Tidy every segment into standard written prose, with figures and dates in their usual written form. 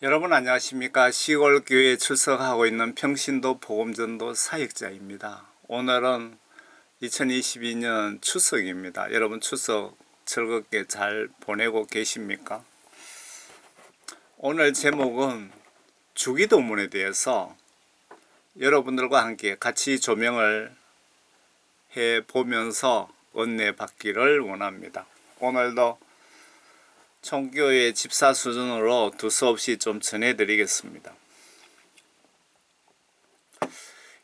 여러분 안녕하십니까? 시골 교회에 출석하고 있는 평신도 복음전도 사역자입니다. 오늘은 2022년 추석입니다. 여러분 추석 즐겁게 잘 보내고 계십니까? 오늘 제목은 주기도문에 대해서 여러분들과 함께 같이 조명을 해 보면서 은혜 받기를 원합니다. 오늘도 총교회 집사 수준으로 두서없이 좀 전해드리겠습니다.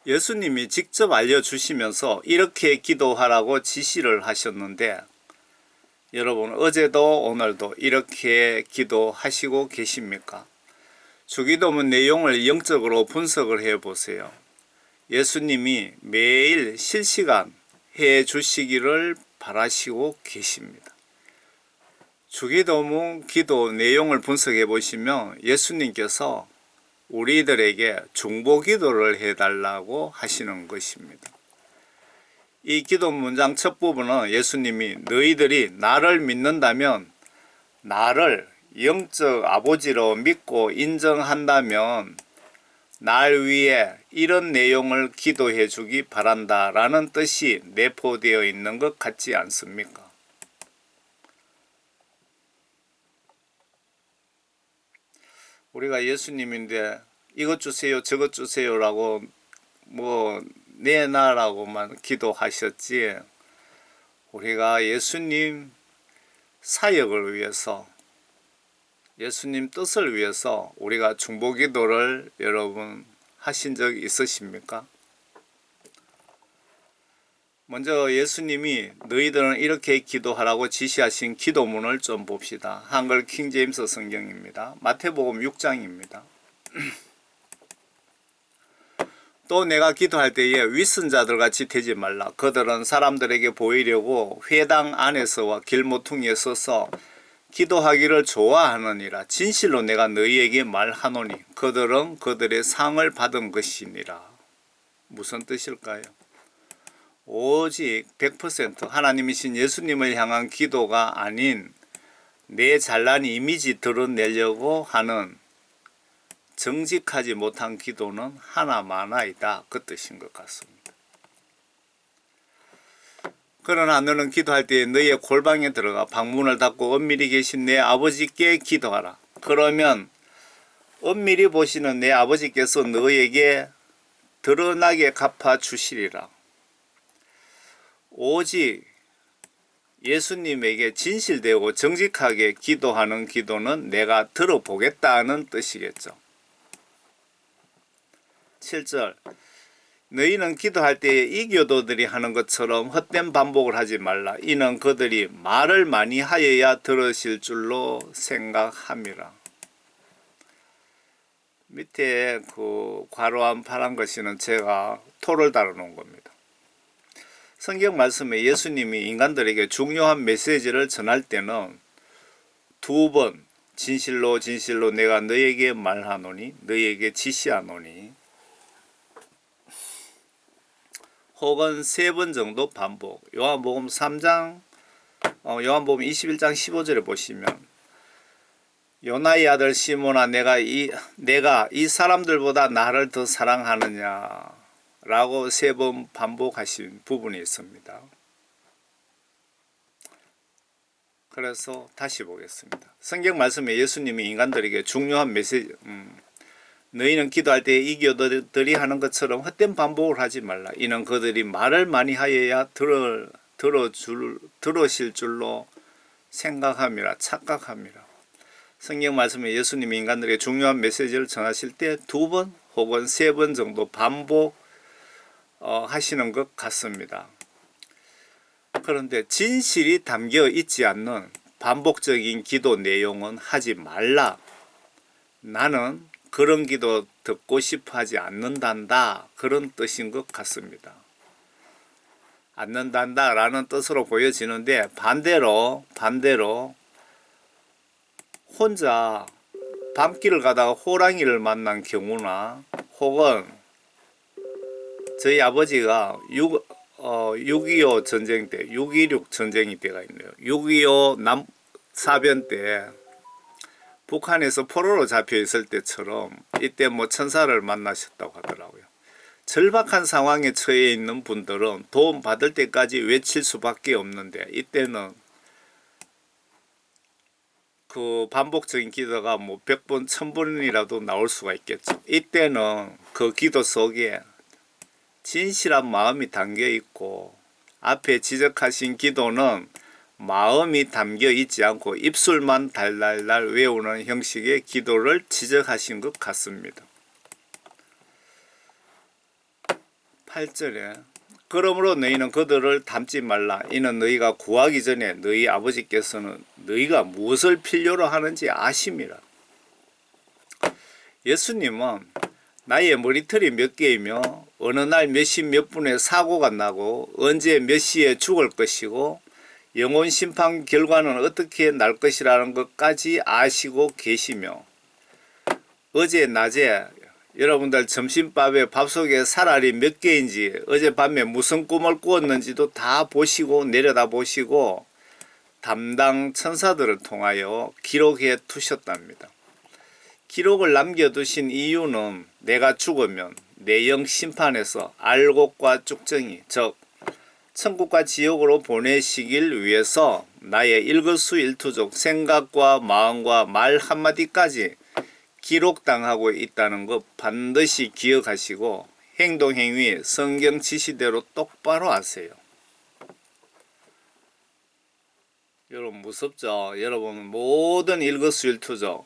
예수님이 직접 알려주시면서 이렇게 기도하라고 지시를 하셨는데, 여러분 어제도 오늘도 이렇게 기도하시고 계십니까? 주기도문 내용을 영적으로 분석을 해 보세요. 예수님이 매일 실시간 해 주시기를 바라시고 계십니다. 주기도문 기도 내용을 분석해 보시면 예수님께서 우리들에게 중보기도를 해달라고 하시는 것입니다. 이 기도 문장 첫 부분은 예수님이 너희들이 나를 믿는다면, 나를 영적 아버지로 믿고 인정한다면 날 위해 이런 내용을 기도해 주기 바란다 라는 뜻이 내포되어 있는 것 같지 않습니까? 우리가 예수님인데 이것 주세요 저것 주세요 라고 내놔라고만 기도하셨지, 우리가 예수님 사역을 위해서, 예수님 뜻을 위해서 우리가 중보기도를 여러분 하신 적 있으십니까? 먼저 예수님이 너희들은 이렇게 기도하라고 지시하신 기도문을 좀 봅시다. 한글 킹제임스 성경입니다. 마태복음 6장입니다. 또 내가 기도할 때에 윗선자들 같이 되지 말라. 그들은 사람들에게 보이려고 회당 안에서와 길모퉁이에 서서 기도하기를 좋아하느니라. 진실로 내가 너희에게 말하노니 그들은 그들의 상을 받은 것이니라. 무슨 뜻일까요? 오직 100% 하나님이신 예수님을 향한 기도가 아닌 내 잘난 이미지 드러내려고 하는 정직하지 못한 기도는 하나마나이다, 그 뜻인 것 같습니다. 그러나 너는 기도할 때 너희의 골방에 들어가 방문을 닫고 은밀히 계신 내 아버지께 기도하라. 그러면 은밀히 보시는 내 아버지께서 너희에게 드러나게 갚아 주시리라. 오직 예수님에게 진실되고 정직하게 기도하는 기도는 내가 들어보겠다는 뜻이겠죠. 7절 너희는 기도할 때에 이교도들이 하는 것처럼 헛된 반복을 하지 말라. 이는 그들이 말을 많이 하여야 들으실 줄로 생각함이라. 밑에 그 괄호한 파란 것이는 제가 토를 달아놓은 겁니다. 성경 말씀에 예수님이 인간들에게 중요한 메시지를 전할 때는 두 번 진실로 진실로 내가 너에게 말하노니, 너에게 지시하노니, 혹은 세 번 정도 반복. 요한복음 3장, 요한복음 21장 15절에 보시면 요나의 아들 시몬아 내가 이 사람들보다 나를 더 사랑하느냐 라고 세 번 반복하신 부분이 있습니다. 그래서 다시 보겠습니다. 성경 말씀에 예수님이 인간들에게 중요한 메시지, 너희는 기도할 때 이교도들이 하는 것처럼 헛된 반복을 하지 말라. 이는 그들이 말을 많이 하여야 들으실 줄로 생각함이라, 착각함이라. 성경 말씀에 예수님이 인간들에게 중요한 메시지를 전하실 때 두 번 혹은 세 번 정도 반복 하시는 것 같습니다. 그런데 진실이 담겨 있지 않는 반복적인 기도 내용은 하지 말라. 나는 그런 기도 듣고 싶어 하지 않는단다, 그런 뜻인 것 같습니다. 않는단다 라는 뜻으로 보여지는데 반대로 혼자 밤길을 가다가 호랑이를 만난 경우나, 혹은 저희 아버지가 6.25 전쟁 때, 6.26 전쟁이 때가 있네요. 6.25 사변 때 북한에서 포로로 잡혀 있을 때처럼 이때 뭐 천사를 만나셨다고 하더라고요. 절박한 상황에 처해 있는 분들은 도움 받을 때까지 외칠 수밖에 없는데 이때는 그 반복적인 기도가 뭐 100번, 1000번이라도 나올 수가 있겠죠. 이때는 그 기도 속에 진실한 마음이 담겨 있고 앞에 지적하신 기도는 마음이 담겨 있지 않고 입술만 달달달 외우는 형식의 기도를 지적하신 것 같습니다. 8절에 그러므로 너희는 그들을 닮지 말라. 이는 너희가 구하기 전에 너희 아버지께서는 너희가 무엇을 필요로 하는지 아심이라. 예수님은 나의 머리털이 몇 개이며 어느 날 몇 시 몇 분에 사고가 나고 언제 몇 시에 죽을 것이고 영혼 심판 결과는 어떻게 날 것이라는 것까지 아시고 계시며 어제 낮에 여러분들 점심밥에 밥 속에 살알이 몇 개인지 어젯밤에 무슨 꿈을 꾸었는지도 다 보시고 내려다 보시고 담당 천사들을 통하여 기록해 두셨답니다. 기록을 남겨두신 이유는 내가 죽으면 내 영 심판에서 알곡과 쭉정이 즉 천국과 지옥으로 보내시길 위해서 나의 일거수일투족 생각과 마음과 말 한마디까지 기록당하고 있다는 것 반드시 기억하시고 행동 행위 성경 지시대로 똑바로 하세요. 여러분 무섭죠? 여러분 모든 일거수일투족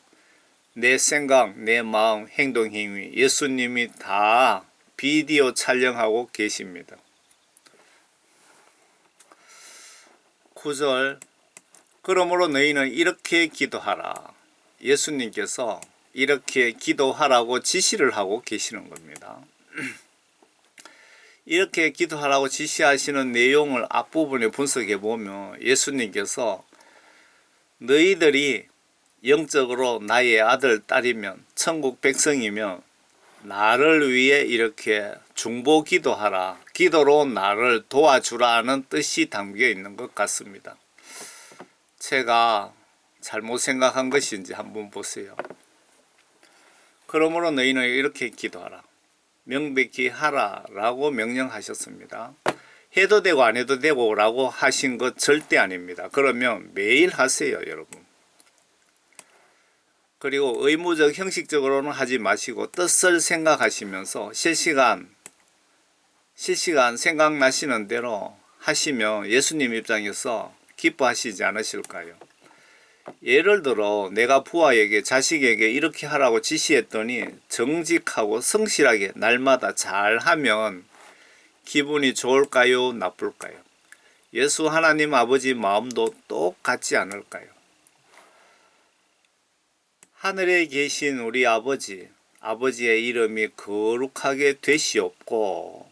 내 생각, 내 마음, 행동 행위 예수님이 다 비디오 촬영하고 계십니다. 9절 그러므로 너희는 이렇게 기도하라. 예수님께서 이렇게 기도하라고 지시를 하고 계시는 겁니다. 이렇게 기도하라고 지시하시는 내용을 앞부분에 분석해 보면 예수님께서 너희들이 영적으로 나의 아들, 딸이면 천국 백성이면 나를 위해 이렇게 중보 기도하라. 기도로 나를 도와주라는 뜻이 담겨 있는 것 같습니다. 제가 잘못 생각한 것인지 한번 보세요. 그러므로 너희는 이렇게 기도하라. 명백히 하라 라고 명령하셨습니다. 해도 되고 안 해도 되고 라고 하신 것 절대 아닙니다. 그러면 매일 하세요, 여러분. 그리고 의무적 형식적으로는 하지 마시고 뜻을 생각하시면서 실시간 생각나시는 대로 하시면 예수님 입장에서 기뻐하시지 않으실까요? 예를 들어 내가 부하에게 자식에게 이렇게 하라고 지시했더니 정직하고 성실하게 날마다 잘하면 기분이 좋을까요? 나쁠까요? 예수 하나님 아버지 마음도 똑같지 않을까요? 하늘에 계신 우리 아버지의 이름이 거룩하게 되시옵고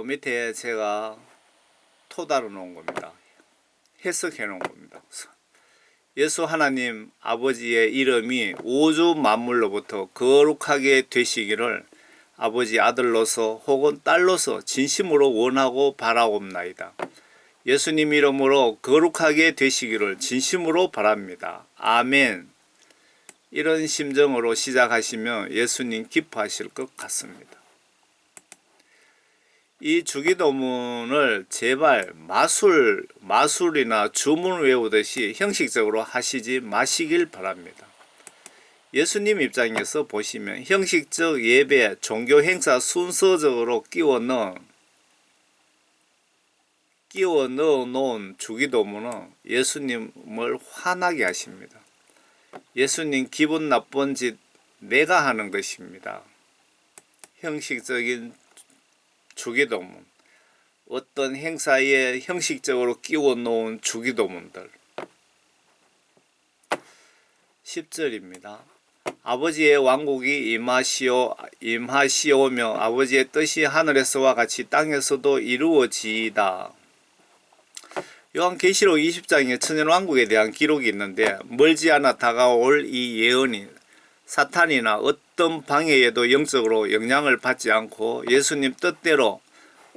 밑에 제가 토달아 놓은 겁니다. 해석해 놓은 겁니다. 예수 하나님 아버지의 이름이 우주 만물로부터 거룩하게 되시기를 아버지 아들로서 혹은 딸로서 진심으로 원하고 바라옵나이다. 예수님 이름으로 거룩하게 되시기를 진심으로 바랍니다. 아멘. 이런 심정으로 시작하시면 예수님 기뻐하실 것 같습니다. 이 주기도문을 제발 마술이나 주문 외우듯이 형식적으로 하시지 마시길 바랍니다. 예수님 입장에서 보시면 형식적 예배, 종교 행사 순서적으로 끼워 넣어 놓은 주기도문은 예수님을 화나게 하십니다. 예수님 기분 나쁜 짓 내가 하는 것입니다. 형식적인 주기도문, 어떤 행사에 형식적으로 끼워 놓은 주기도문들. 10절입니다. 아버지의 왕국이 임하시오며 아버지의 뜻이 하늘에서와 같이 땅에서도 이루어지이다. 요한계시록 20장에 천년왕국에 대한 기록이 있는데 멀지 않아 다가올 이 예언이 사탄이나 어떤 방해에도 영적으로 영향을 받지 않고 예수님 뜻대로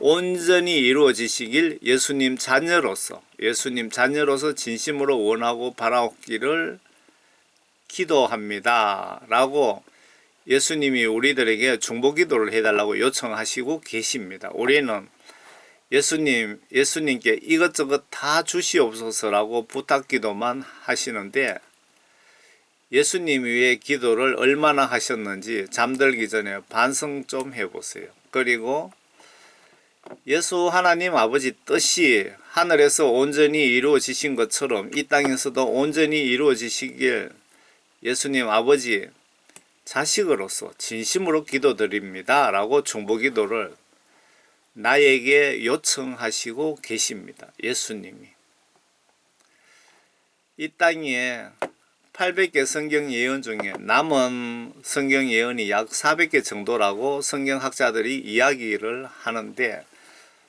온전히 이루어지시길 예수님 자녀로서 진심으로 원하고 바라옵기를 기도합니다 라고 예수님이 우리들에게 중보 기도를 해달라고 요청하시고 계십니다. 우리는 예수님께 이것저것 다 주시옵소서라고 부탁 기도만 하시는데 예수님 위에 기도를 얼마나 하셨는지 잠들기 전에 반성 좀 해보세요. 그리고 예수 하나님 아버지 뜻이 하늘에서 온전히 이루어지신 것처럼 이 땅에서도 온전히 이루어지시길 예수님 아버지 자식으로서 진심으로 기도드립니다 라고 중보기도를 나에게 요청하시고 계십니다. 예수님이. 이 땅에 800개 성경 예언 중에 남은 성경 예언이 약 400개 정도라고 성경학자들이 이야기를 하는데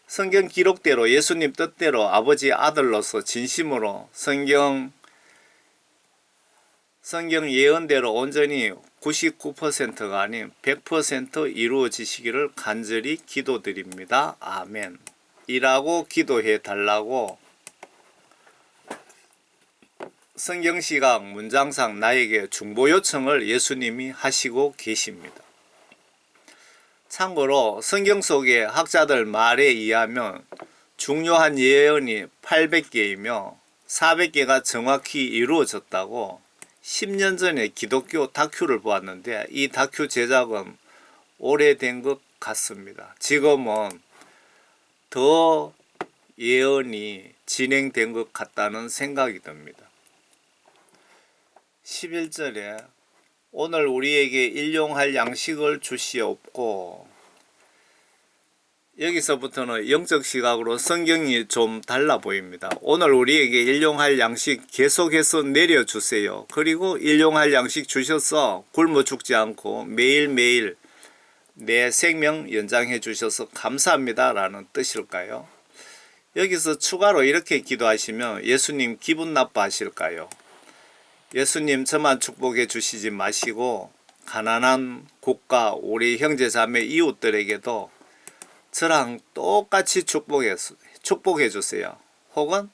성경 기록대로 예수님 뜻대로 아버지 아들로서 진심으로 성경 예언대로 온전히 99%가 아닌 100% 이루어지시기를 간절히 기도드립니다. 아멘. 이라고 기도해 달라고 성경시각 문장상 나에게 중보 요청을 예수님이 하시고 계십니다. 참고로 성경 속의 학자들 말에 의하면 중요한 예언이 800개이며 400개가 정확히 이루어졌다고 10년 전에 기독교 다큐를 보았는데 이 다큐 제작은 오래된 것 같습니다. 지금은 더 예언이 진행된 것 같다는 생각이 듭니다. 11절에 오늘 우리에게 일용할 양식을 주시옵고, 여기서부터는 영적 시각으로 성경이 좀 달라 보입니다. 오늘 우리에게 일용할 양식 계속해서 내려주세요. 그리고 일용할 양식 주셔서 굶어 죽지 않고 매일매일 내 생명 연장해 주셔서 감사합니다 라는 뜻일까요? 여기서 추가로 이렇게 기도하시면 예수님 기분 나빠하실까요? 예수님 저만 축복해 주시지 마시고 가난한 국가 우리 형제자매 이웃들에게도 저랑 똑같이 축복해 주세요. 혹은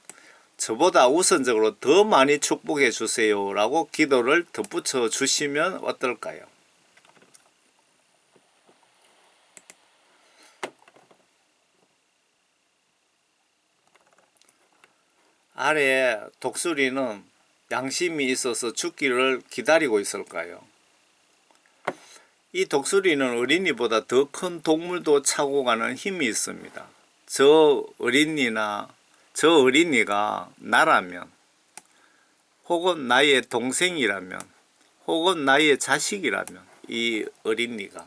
저보다 우선적으로 더 많이 축복해 주세요 라고 기도를 덧붙여 주시면 어떨까요? 아래 독수리는 양심이 있어서 죽기를 기다리고 있을까요? 이 독수리는 어린이보다 더 큰 동물도 차고 가는 힘이 있습니다. 저 어린이가 나라면, 혹은 나의 동생이라면, 혹은 나의 자식이라면, 이 어린이가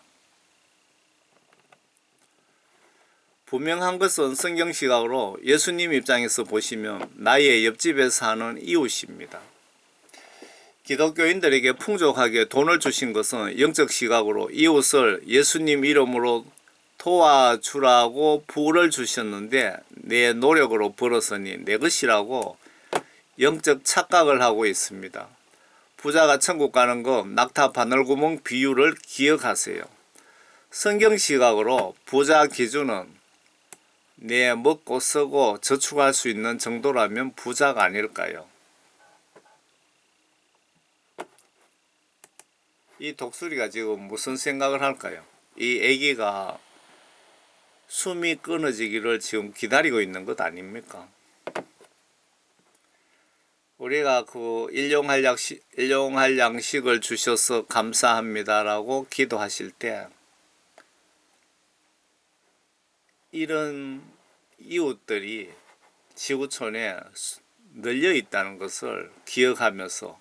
분명한 것은 성경시각으로 예수님 입장에서 보시면 나의 옆집에 사는 이웃입니다. 기독교인들에게 풍족하게 돈을 주신 것은 영적 시각으로 이웃을 예수님 이름으로 도와주라고 부를 주셨는데 내 노력으로 벌었으니 내 것이라고 영적 착각을 하고 있습니다. 부자가 천국 가는 거 낙타 바늘구멍 비유를 기억하세요. 성경 시각으로 부자 기준은 내 먹고 쓰고 저축할 수 있는 정도라면 부자가 아닐까요? 이 독수리가 지금 무슨 생각을 할까요? 이 애기가 숨이 끊어지기를 지금 기다리고 있는 것 아닙니까? 우리가 그 일용할 양식을 주셔서 감사합니다라고 기도하실 때 이런 이웃들이 지구촌에 널려 있다는 것을 기억하면서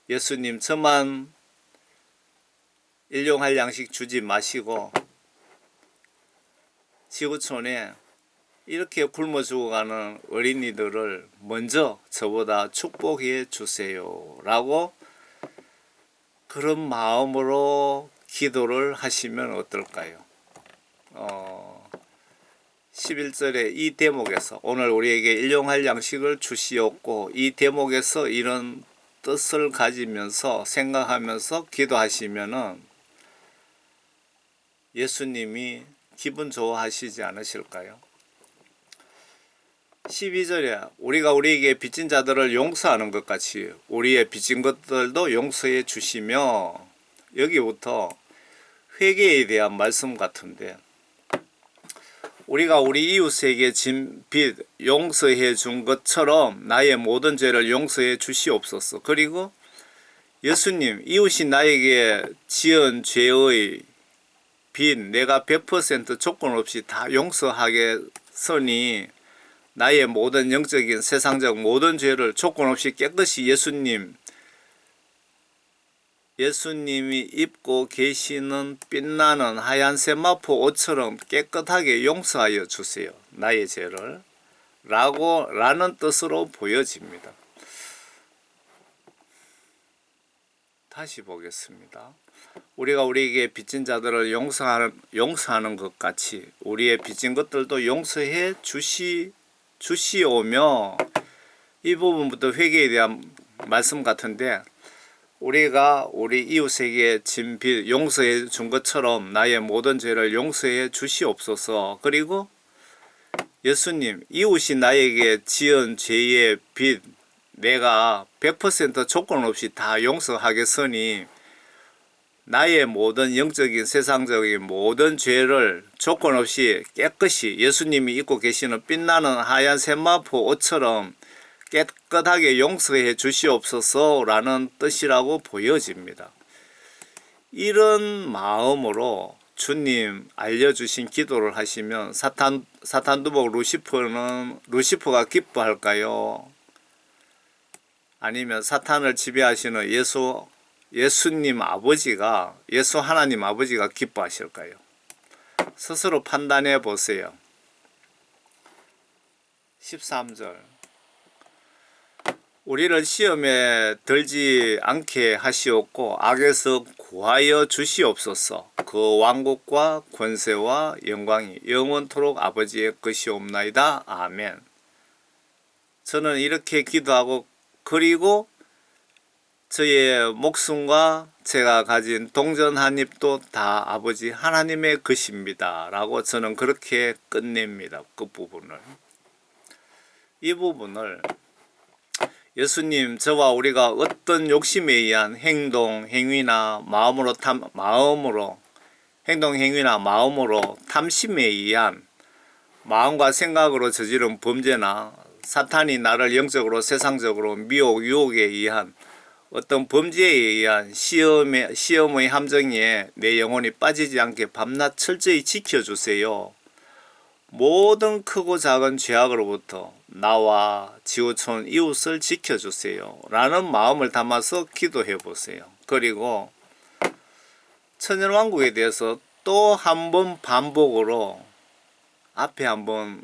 예수님 저만 일용할 양식 주지 마시고 지구촌에 이렇게 굶어 죽어가는 어린이들을 먼저 저보다 축복해 주세요 라고 그런 마음으로 기도를 하시면 어떨까요? 11절에 이 대목에서 오늘 우리에게 일용할 양식을 주시옵고 이 대목에서 이런 뜻을 가지면서 생각하면서 기도하시면은 예수님이 기분 좋아하시지 않으실까요? 12절에 우리가 우리에게 빚진 자들을 용서하는 것 같이 우리의 빚진 것들도 용서해 주시며, 여기부터 회개에 대한 말씀 같은데, 우리가 우리 이웃에게 진 빚 용서해 준 것처럼 나의 모든 죄를 용서해 주시옵소서. 그리고 예수님, 이웃이 나에게 지은 죄의 빚 내가 100% 조건 없이 다 용서하겠으니 나의 모든 영적인 세상적 모든 죄를 조건 없이 깨끗이 예수님이 입고 계시는 빛나는 하얀 세마포 옷처럼 깨끗하게 용서하여 주세요. 나의 죄를. 라는 뜻으로 보여집니다. 다시 보겠습니다. 우리가 우리에게 빚진 자들을 용서하는 것 같이 우리의 빚진 것들도 용서해 주시오며, 이 부분부터 회개에 대한 말씀 같은데, 우리가 우리 이웃에게 진 빚 용서해 준 것처럼 나의 모든 죄를 용서해 주시옵소서. 그리고 예수님, 이웃이 나에게 지은 죄의 빚 내가 100% 조건 없이 다 용서하겠으니 나의 모든 영적인 세상적인 모든 죄를 조건 없이 깨끗이 예수님이 입고 계시는 빛나는 하얀 세마포 옷처럼 깨끗하게 용서해 주시옵소서 라는 뜻이라고 보여집니다. 이런 마음으로 주님 알려주신 기도를 하시면 사탄두목 루시퍼가 기뻐할까요? 아니면 사탄을 지배하시는 예수님 아버지가, 예수 하나님 아버지가 기뻐하실까요? 스스로 판단해 보세요. 13절, 우리를 시험에 들지 않게 하시옵고 악에서 구하여 주시옵소서. 그 왕국과 권세와 영광이 영원토록 아버지의 것이옵나이다. 아멘. 저는 이렇게 기도하고, 그리고 저의 목숨과 제가 가진 동전 한 입도 다 아버지 하나님의 것입니다 라고 저는 그렇게 끝냅니다. 끝부분을. 이 부분을 예수님, 저와 우리가 어떤 욕심에 의한 행위나 마음으로 탐심에 의한 마음과 생각으로 저지른 범죄나 사탄이 나를 영적으로 세상적으로 미혹, 유혹에 의한 어떤 범죄에 의한 시험의 함정에 내 영혼이 빠지지 않게 밤낮 철저히 지켜주세요. 모든 크고 작은 죄악으로부터 나와 지구촌 이웃을 지켜주세요 라는 마음을 담아서 기도해 보세요. 그리고 천연왕국에 대해서 또 한 번 반복으로, 앞에 한번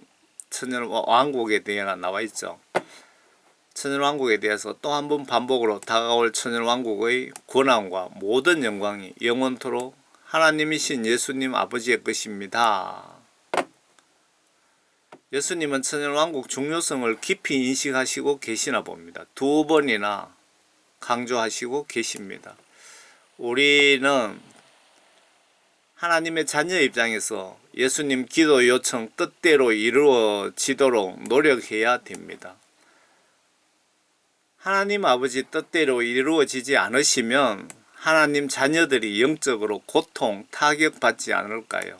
천연왕국에 대해가 나와 있죠. 천연왕국에 대해서 또 한 번 반복으로 다가올 천연왕국의 권한과 모든 영광이 영원토록 하나님이신 예수님 아버지의 것입니다. 예수님은 천연왕국 중요성을 깊이 인식하시고 계시나 봅니다. 2번이나 강조하시고 계십니다. 우리는 하나님의 자녀 입장에서 예수님 기도 요청 뜻대로 이루어지도록 노력해야 됩니다. 하나님 아버지 뜻대로 이루어지지 않으시면 하나님 자녀들이 영적으로 고통, 타격받지 않을까요?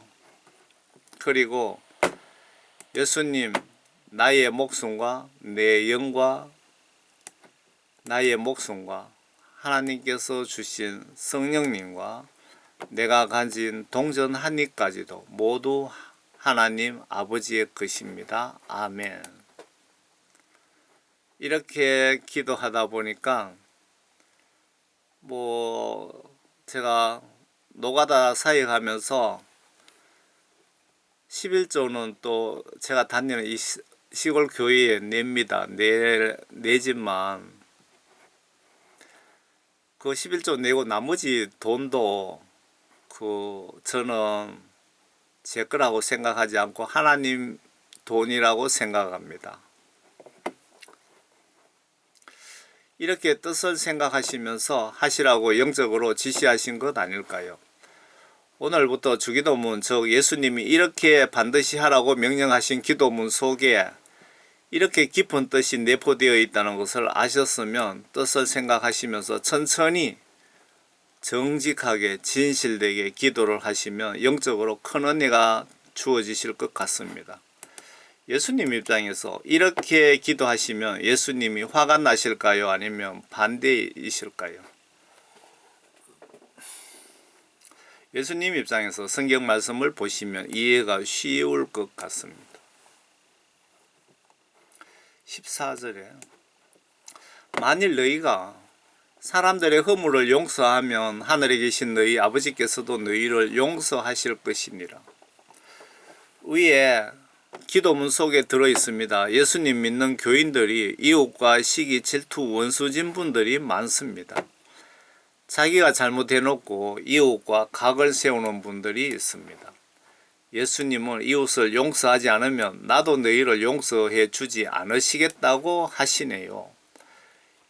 그리고 예수님, 나의 목숨과 내 영과 나의 목숨과 하나님께서 주신 성령님과 내가 가진 동전 한 입까지도 모두 하나님 아버지의 것입니다. 아멘. 이렇게 기도하다 보니까 제가 노가다 사역하면서 11조는 또 제가 다니는 이 시골 교회에 냅니다. 내지만 그 11조 내고 나머지 돈도 저는 제 거라고 생각하지 않고 하나님 돈이라고 생각합니다. 이렇게 뜻을 생각하시면서 하시라고 영적으로 지시하신 것 아닐까요? 오늘부터 주기도문, 즉 예수님이 이렇게 반드시 하라고 명령하신 기도문 속에 이렇게 깊은 뜻이 내포되어 있다는 것을 아셨으면 뜻을 생각하시면서 천천히 정직하게 진실되게 기도를 하시면 영적으로 큰 은혜가 주어지실 것 같습니다. 예수님 입장에서 이렇게 기도하시면 예수님이 화가 나실까요? 아니면 반대이실까요? 예수님 입장에서 성경 말씀을 보시면 이해가 쉬울 것 같습니다. 14절에 만일 너희가 사람들의 허물을 용서하면 하늘에 계신 너희 아버지께서도 너희를 용서하실 것이니라. 위에 기도문 속에 들어 있습니다. 예수님 믿는 교인들이 이웃과 시기, 질투, 원수진 분들이 많습니다. 자기가 잘못해놓고 이웃과 각을 세우는 분들이 있습니다. 예수님은 이웃을 용서하지 않으면 나도 너희를 용서해 주지 않으시겠다고 하시네요.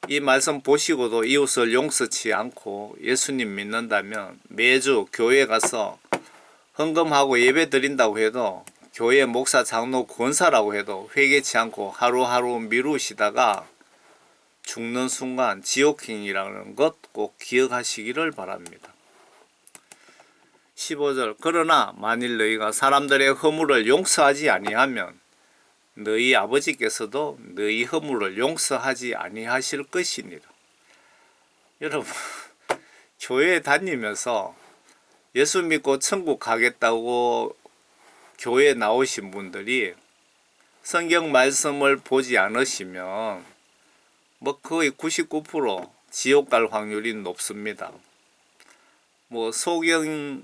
이 말씀 보시고도 이웃을 용서치 않고 예수님 믿는다면 매주 교회 가서 헌금하고 예배 드린다고 해도 교회 목사, 장로, 권사라고 해도 회개치 않고 하루하루 미루시다가 죽는 순간 지옥행이라는 것 꼭 기억하시기를 바랍니다. 15절 그러나 만일 너희가 사람들의 허물을 용서하지 아니하면 너희 아버지께서도 너희 허물을 용서하지 아니하실 것이니라. 여러분 교회 다니면서 예수 믿고 천국 가겠다고 교회 나오신 분들이 성경 말씀을 보지 않으시면 뭐 거의 99% 지옥 갈 확률이 높습니다. 뭐 소경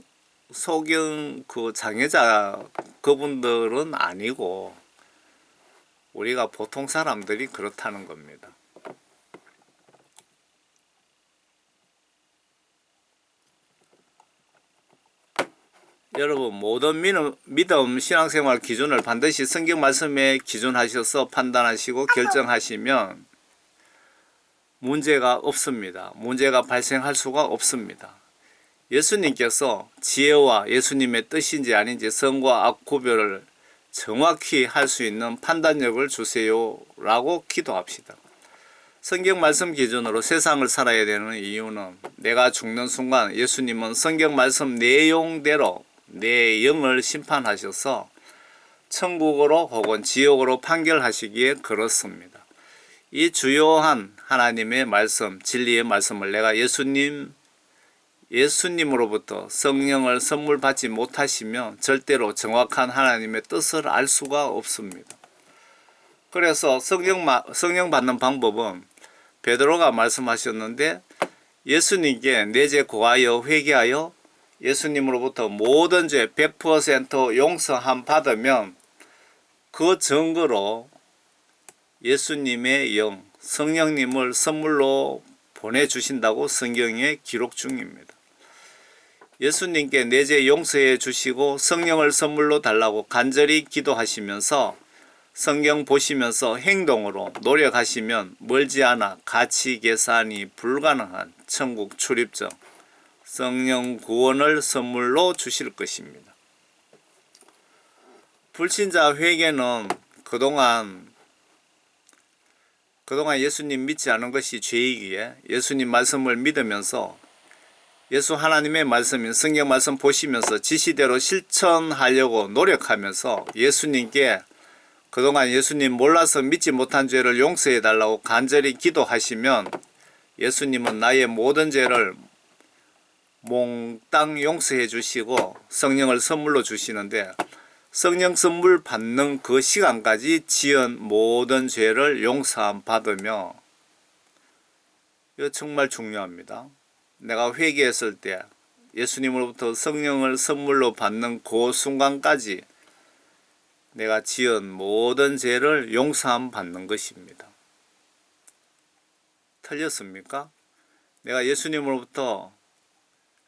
그 장애자 그분들은 아니고 우리가 보통 사람들이 그렇다는 겁니다. 여러분 모든 믿음 신앙생활 기준을 반드시 성경 말씀에 기준하셔서 판단하시고 결정하시면 문제가 없습니다. 문제가 발생할 수가 없습니다. 예수님께서 지혜와 예수님의 뜻인지 아닌지 선과 악 구별을 정확히 할 수 있는 판단력을 주세요 라고 기도합시다. 성경 말씀 기준으로 세상을 살아야 되는 이유는 내가 죽는 순간 예수님은 성경 말씀 내용대로 내 영을 심판하셔서 천국으로 혹은 지옥으로 판결하시기에 그렇습니다. 이 주요한 하나님의 말씀, 진리의 말씀을 내가 예수님으로부터 성령을 선물 받지 못하시면 절대로 정확한 하나님의 뜻을 알 수가 없습니다. 그래서 성령 받는 방법은 베드로가 말씀하셨는데 예수님께 내 죄 고하여 회개하여 예수님으로부터 모든 죄 100% 용서함 받으면 그 증거로 예수님의 영, 성령님을 선물로 보내주신다고 성경에 기록 중입니다. 예수님께 내 죄 용서해 주시고 성령을 선물로 달라고 간절히 기도하시면서 성경 보시면서 행동으로 노력하시면 멀지 않아 가치 계산이 불가능한 천국 출입증, 성령 구원을 선물로 주실 것입니다. 불신자 회개는 그동안 예수님 믿지 않은 것이 죄이기에 예수님 말씀을 믿으면서 예수 하나님의 말씀인 성경 말씀 보시면서 지시대로 실천하려고 노력하면서 예수님께 그동안 예수님 몰라서 믿지 못한 죄를 용서해 달라고 간절히 기도하시면 예수님은 나의 모든 죄를 몽땅 용서해 주시고 성령을 선물로 주시는데 성령 선물 받는 그 시간까지 지은 모든 죄를 용서함 받으며 이거 정말 중요합니다. 내가 회개했을 때 예수님으로부터 성령을 선물로 받는 그 순간까지 내가 지은 모든 죄를 용서함 받는 것입니다. 틀렸습니까? 내가 예수님으로부터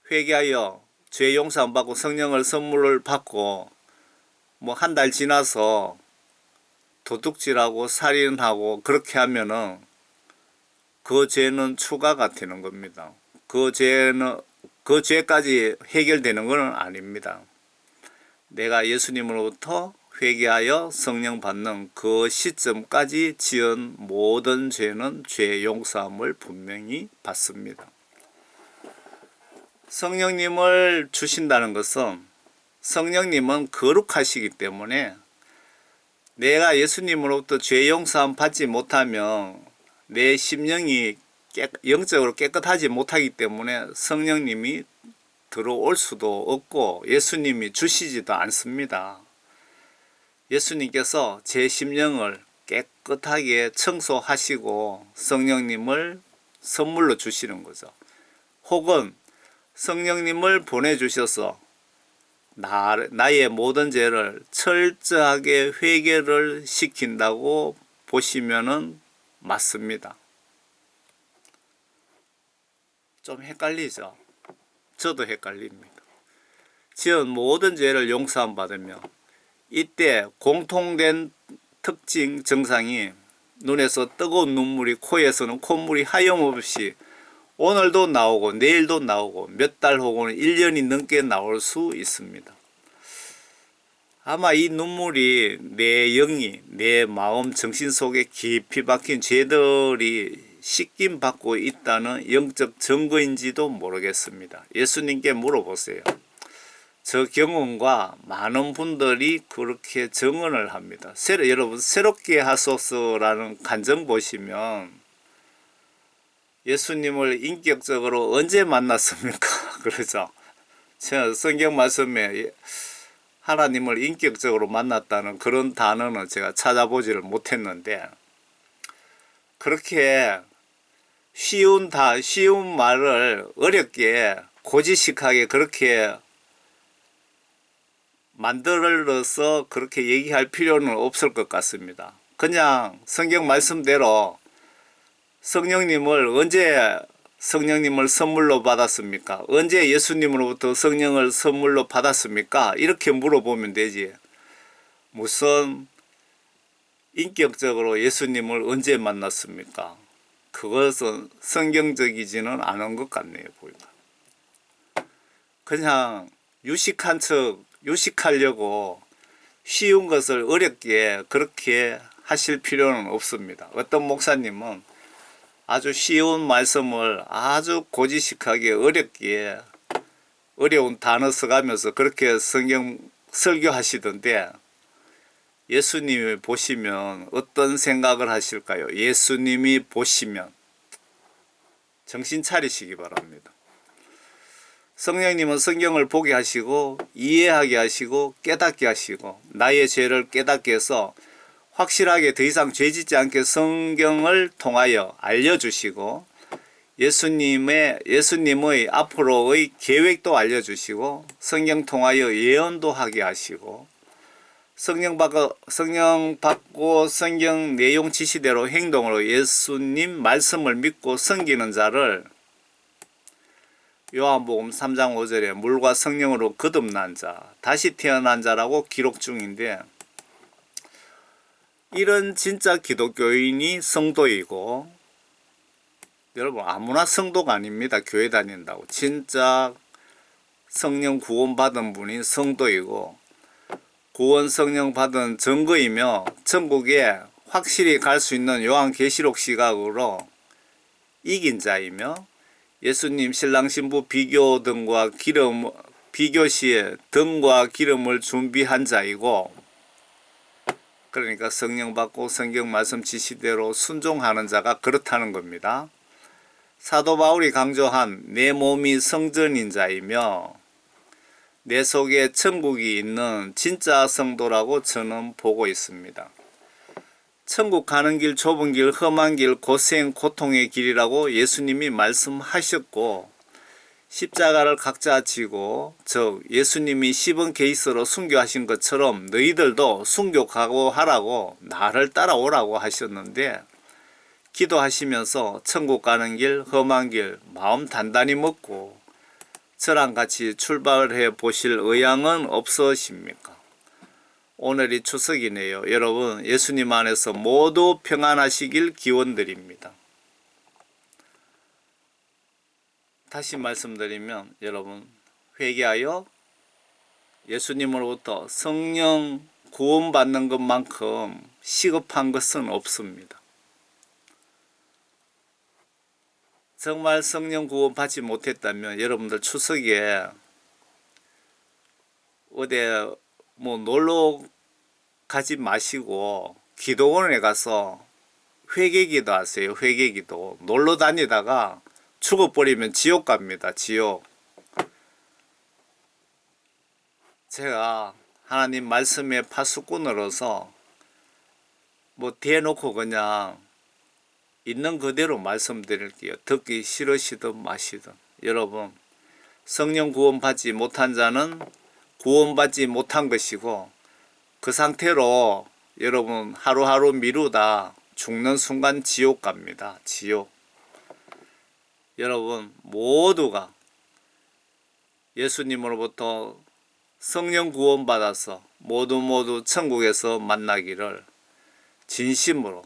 회개하여 죄 용서함 받고 성령을 선물을 받고 뭐 한 달 지나서 도둑질하고 살인하고 그렇게 하면은 그 죄는 추가가 되는 겁니다. 그 그 죄까지 해결되는 것은 아닙니다. 내가 예수님으로부터 회개하여 성령 받는 그 시점까지 지은 모든 죄는 죄 용서함을 분명히 받습니다. 성령님을 주신다는 것은 성령님은 거룩하시기 때문에 내가 예수님으로부터 죄 용서함 받지 못하면 내 심령이 영적으로 깨끗하지 못하기 때문에 성령님이 들어올 수도 없고 예수님이 주시지도 않습니다. 예수님께서 제 심령을 깨끗하게 청소하시고 성령님을 선물로 주시는 거죠. 혹은 성령님을 보내주셔서 나의 모든 죄를 철저하게 회개를 시킨다고 보시면은 맞습니다. 좀 헷갈리죠? 저도 헷갈립니다. 지은 모든 죄를 용서함 받으며 이때 공통된 특징 증상이 눈에서 뜨거운 눈물이 코에서는 콧물이 하염없이 오늘도 나오고 내일도 나오고 몇 달 혹은 1년이 넘게 나올 수 있습니다. 아마 이 눈물이 내 영이 내 마음 정신 속에 깊이 박힌 죄들이 씻김 받고 있다는 영적 증거인지도 모르겠습니다. 예수님께 물어보세요. 저 경험과 많은 분들이 그렇게 증언을 합니다. 여러분 새롭게 하소서라는 간증 보시면 예수님을 인격적으로 언제 만났습니까? 그러죠. 제가 성경 말씀에 하나님을 인격적으로 만났다는 그런 단어는 제가 찾아보지를 못했는데 그렇게 쉬운 말을 어렵게 고지식하게 그렇게 만들어서 그렇게 얘기할 필요는 없을 것 같습니다. 그냥 성경 말씀대로 성령님을 언제 성령님을 선물로 받았습니까? 언제 예수님으로부터 성령을 선물로 받았습니까? 이렇게 물어보면 되지. 무슨 인격적으로 예수님을 언제 만났습니까? 그것은 성경적이지는 않은 것 같네요, 보니까. 그냥 유식하려고 쉬운 것을 어렵게 그렇게 하실 필요는 없습니다. 어떤 목사님은 아주 쉬운 말씀을 아주 고지식하게 어렵게 어려운 단어 써가면서 그렇게 성경 설교하시던데 예수님이 보시면 어떤 생각을 하실까요? 예수님이 보시면 정신 차리시기 바랍니다. 성령님은 성경을 보게 하시고 이해하게 하시고 깨닫게 하시고 나의 죄를 깨닫게 해서 확실하게 더 이상 죄짓지 않게 성경을 통하여 알려주시고 예수님의 앞으로의 계획도 알려주시고 성경 통하여 예언도 하게 하시고 성령 받고 성경 내용 지시대로 행동으로 예수님 말씀을 믿고 섬기는 자를 요한복음 3장 5절에 물과 성령으로 거듭난 자, 다시 태어난 자라고 기록 중인데 이런 진짜 기독교인이 성도이고 여러분 아무나 성도가 아닙니다. 교회 다닌다고. 진짜 성령 구원 받은 분이 성도이고 구원 성령 받은 증거이며 천국에 확실히 갈 수 있는 요한계시록 시각으로 이긴 자이며 예수님 신랑 신부 비교 시에 등과 기름을 준비한 자이고 그러니까 성령 받고 성경 말씀 지시대로 순종하는 자가 그렇다는 겁니다. 사도 바울이 강조한 내 몸이 성전인 자이며 내 속에 천국이 있는 진짜 성도라고 저는 보고 있습니다. 천국 가는 길 좁은 길 험한 길 고생 고통의 길이라고 예수님이 말씀하셨고 십자가를 각자 지고 즉 예수님이 10원 케이스로 순교하신 것처럼 너희들도 순교 각오하라고 나를 따라오라고 하셨는데 기도하시면서 천국 가는 길 험한 길 마음 단단히 먹고 저랑 같이 출발해 보실 의향은 없으십니까? 오늘이 추석이네요. 여러분 예수님 안에서 모두 평안하시길 기원드립니다. 다시 말씀드리면 여러분, 회개하여 예수님으로부터 성령 구원받는 것만큼 시급한 것은 없습니다. 정말 성령 구원 받지 못했다면 여러분들 추석에 어디 뭐 놀러 가지 마시고 기도원에 가서 회개기도 하세요. 회개기도. 놀러 다니다가 죽어버리면 지옥 갑니다. 지옥. 제가 하나님 말씀의 파수꾼으로서 뭐 대놓고 그냥 있는 그대로 말씀드릴게요. 듣기 싫으시든 마시든. 여러분, 성령 구원받지 못한 자는 구원받지 못한 것이고, 그 상태로 여러분 하루하루 미루다 죽는 순간 지옥 갑니다. 지옥. 여러분 모두가 예수님으로부터 성령 구원받아서 모두 천국에서 만나기를 진심으로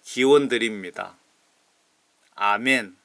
기원드립니다. 아멘.